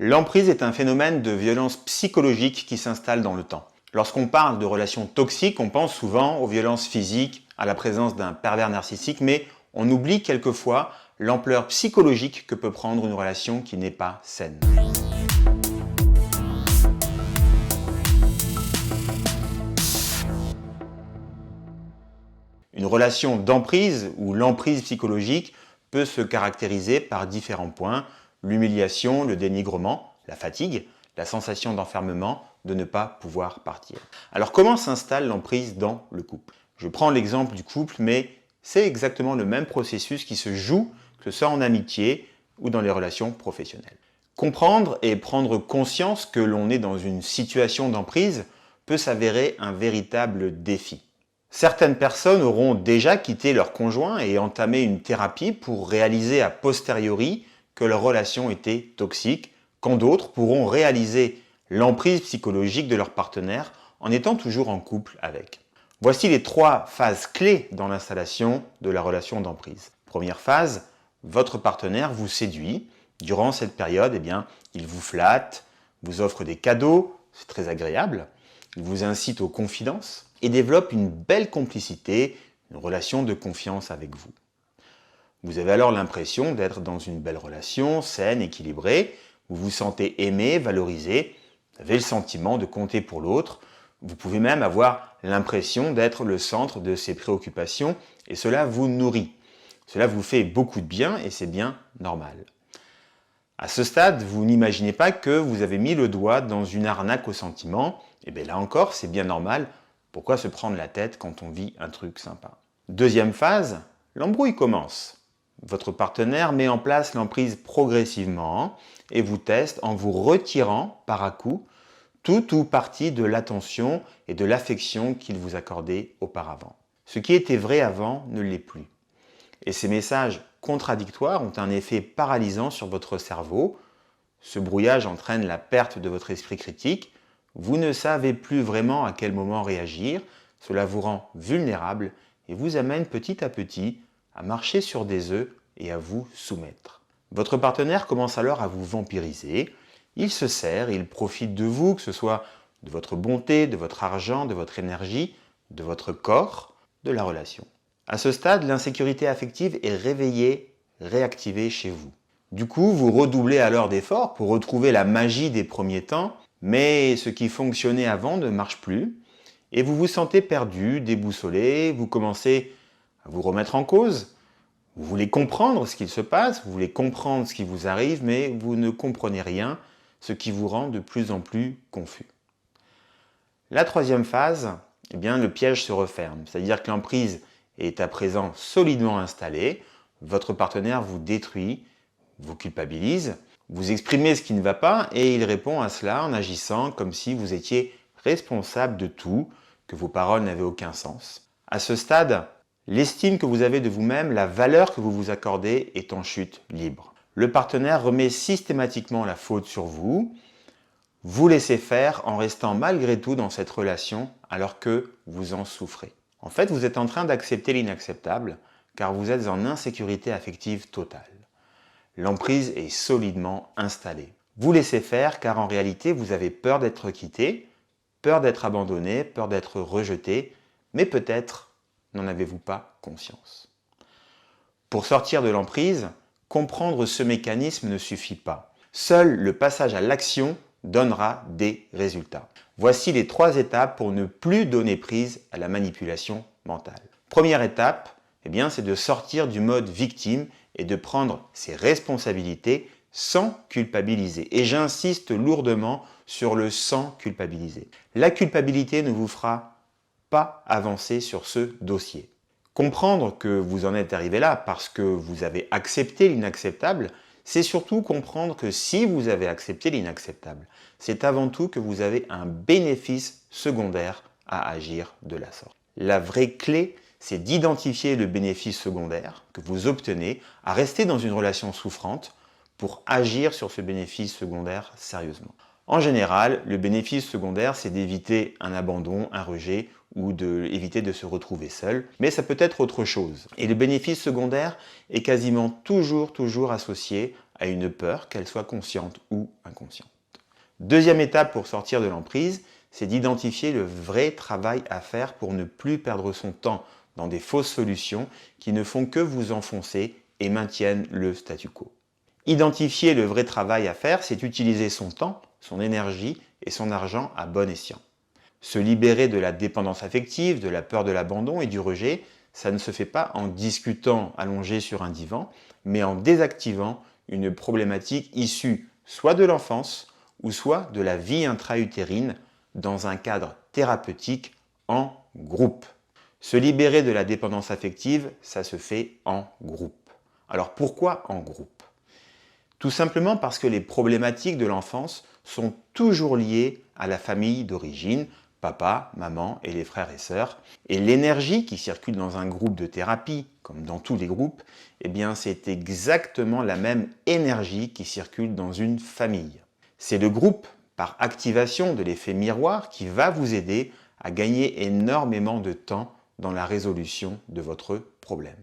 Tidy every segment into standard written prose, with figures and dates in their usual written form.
L'emprise est un phénomène de violence psychologique qui s'installe dans le temps. Lorsqu'on parle de relations toxiques, on pense souvent aux violences physiques, à la présence d'un pervers narcissique, mais on oublie quelquefois l'ampleur psychologique que peut prendre une relation qui n'est pas saine. Une relation d'emprise ou l'emprise psychologique peut se caractériser par différents points: l'humiliation, le dénigrement, la fatigue, la sensation d'enfermement, de ne pas pouvoir partir. Alors comment s'installe l'emprise dans le couple? Je prends l'exemple du couple, mais c'est exactement le même processus qui se joue, que ce soit en amitié ou dans les relations professionnelles. Comprendre et prendre conscience que l'on est dans une situation d'emprise peut s'avérer un véritable défi. Certaines personnes auront déjà quitté leur conjoint et entamé une thérapie pour réaliser a posteriori que leur relation était toxique, quand d'autres pourront réaliser l'emprise psychologique de leur partenaire en étant toujours en couple avec. Voici les 3 phases clés dans l'installation de la relation d'emprise. Première phase, votre partenaire vous séduit. Durant cette période, il vous flatte, vous offre des cadeaux, c'est très agréable. Il vous incite aux confidences et développe une belle complicité, une relation de confiance avec vous. Vous avez alors l'impression d'être dans une belle relation, saine, équilibrée. Vous vous sentez aimé, valorisé. Vous avez le sentiment de compter pour l'autre. Vous pouvez même avoir l'impression d'être le centre de ses préoccupations et cela vous nourrit. Cela vous fait beaucoup de bien et c'est bien normal. À ce stade, vous n'imaginez pas que vous avez mis le doigt dans une arnaque aux sentiments. Et bien là encore, c'est bien normal. Pourquoi se prendre la tête quand on vit un truc sympa? Deuxième phase, l'embrouille commence. Votre partenaire met en place l'emprise progressivement et vous teste en vous retirant par à-coup tout ou partie de l'attention et de l'affection qu'il vous accordait auparavant. Ce qui était vrai avant ne l'est plus. Et ces messages contradictoires ont un effet paralysant sur votre cerveau. Ce brouillage entraîne la perte de votre esprit critique. Vous ne savez plus vraiment à quel moment réagir. Cela vous rend vulnérable et vous amène petit à petit à marcher sur des œufs et à vous soumettre. Votre partenaire commence alors à vous vampiriser. Il se sert, il profite de vous, que ce soit de votre bonté, de votre argent, de votre énergie, de votre corps, de la relation. À ce stade, l'insécurité affective est réveillée, réactivée chez vous. Du coup, vous redoublez alors d'efforts pour retrouver la magie des premiers temps, mais ce qui fonctionnait avant ne marche plus, et vous vous sentez perdu, déboussolé, vous commencez à vous remettre en cause. Vous voulez comprendre ce qu'il se passe, vous voulez comprendre ce qui vous arrive, mais vous ne comprenez rien, ce qui vous rend de plus en plus confus. La troisième phase, le piège se referme, c'est-à-dire que l'emprise est à présent solidement installée, votre partenaire vous détruit, vous culpabilise, vous exprimez ce qui ne va pas et il répond à cela en agissant comme si vous étiez responsable de tout, que vos paroles n'avaient aucun sens. À ce stade, l'estime que vous avez de vous-même, la valeur que vous vous accordez est en chute libre. Le partenaire remet systématiquement la faute sur vous. Vous laissez faire en restant malgré tout dans cette relation alors que vous en souffrez. En fait, vous êtes en train d'accepter l'inacceptable car vous êtes en insécurité affective totale. L'emprise est solidement installée. Vous laissez faire car en réalité, vous avez peur d'être quitté, peur d'être abandonné, peur d'être rejeté, mais peut-être n'en avez-vous pas conscience. Pour sortir de l'emprise, comprendre ce mécanisme ne suffit pas. Seul le passage à l'action donnera des résultats. Voici les 3 étapes pour ne plus donner prise à la manipulation mentale. Première étape, c'est de sortir du mode victime et de prendre ses responsabilités sans culpabiliser. Et j'insiste lourdement sur le sans culpabiliser. La culpabilité ne vous fera pas avancer sur ce dossier. Comprendre que vous en êtes arrivé là parce que vous avez accepté l'inacceptable, c'est surtout comprendre que si vous avez accepté l'inacceptable, c'est avant tout que vous avez un bénéfice secondaire à agir de la sorte. La vraie clé, c'est d'identifier le bénéfice secondaire que vous obtenez à rester dans une relation souffrante pour agir sur ce bénéfice secondaire sérieusement. En général, le bénéfice secondaire, c'est d'éviter un abandon, un rejet ou d'éviter de se retrouver seul. Mais ça peut être autre chose. Et le bénéfice secondaire est quasiment toujours associé à une peur, qu'elle soit consciente ou inconsciente. inconsciente. Deuxième étape pour sortir de l'emprise, c'est d'identifier le vrai travail à faire pour ne plus perdre son temps dans des fausses solutions qui ne font que vous enfoncer et maintiennent le statu quo. Identifier le vrai travail à faire, c'est utiliser son temps, son énergie et son argent à bon escient. Se libérer de la dépendance affective, de la peur de l'abandon et du rejet, ça ne se fait pas en discutant allongé sur un divan, mais en désactivant une problématique issue soit de l'enfance ou soit de la vie intra-utérine dans un cadre thérapeutique en groupe. Se libérer de la dépendance affective, ça se fait en groupe. Alors pourquoi en groupe? Tout simplement parce que les problématiques de l'enfance sont toujours liées à la famille d'origine, papa, maman et les frères et sœurs. Et l'énergie qui circule dans un groupe de thérapie, comme dans tous les groupes, eh bien c'est exactement la même énergie qui circule dans une famille. C'est le groupe, par activation de l'effet miroir, qui va vous aider à gagner énormément de temps dans la résolution de votre problème.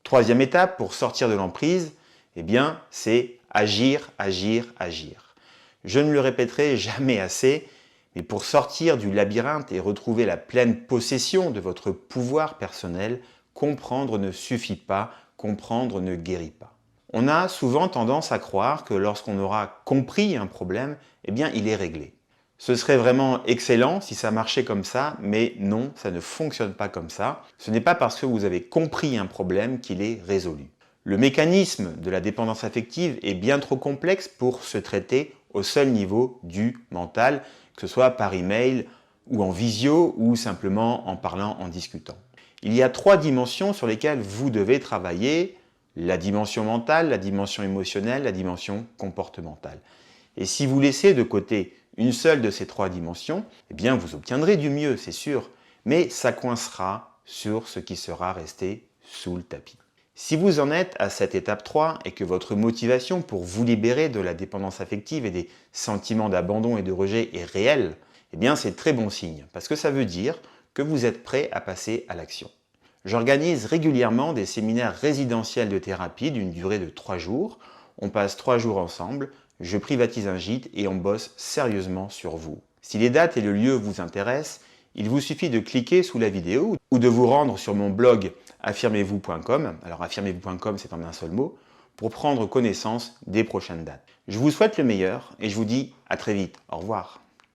Troisième étape pour sortir de l'emprise, eh bien, c'est agir, agir, agir. Je ne le répéterai jamais assez, mais pour sortir du labyrinthe et retrouver la pleine possession de votre pouvoir personnel, comprendre ne suffit pas, comprendre ne guérit pas. On a souvent tendance à croire que lorsqu'on aura compris un problème, eh bien, il est réglé. Ce serait vraiment excellent si ça marchait comme ça, mais non, ça ne fonctionne pas comme ça. Ce n'est pas parce que vous avez compris un problème qu'il est résolu. Le mécanisme de la dépendance affective est bien trop complexe pour se traiter au seul niveau du mental, que ce soit par email ou en visio ou simplement en parlant, en discutant. Il y a 3 dimensions sur lesquelles vous devez travailler: la dimension mentale, la dimension émotionnelle, la dimension comportementale. Et si vous laissez de côté une seule de ces 3 dimensions, eh bien vous obtiendrez du mieux, c'est sûr, mais ça coincera sur ce qui sera resté sous le tapis. Si vous en êtes à cette étape 3 et que votre motivation pour vous libérer de la dépendance affective et des sentiments d'abandon et de rejet est réelle, eh bien c'est très bon signe, parce que ça veut dire que vous êtes prêt à passer à l'action. J'organise régulièrement des séminaires résidentiels de thérapie d'une durée de 3 jours. On passe 3 jours ensemble, je privatise un gîte et on bosse sérieusement sur vous. Si les dates et le lieu vous intéressent, il vous suffit de cliquer sous la vidéo ou de vous rendre sur mon blog affirmez-vous.com, alors affirmez-vous.com c'est en un seul mot, pour prendre connaissance des prochaines dates. Je vous souhaite le meilleur et je vous dis à très vite. Au revoir.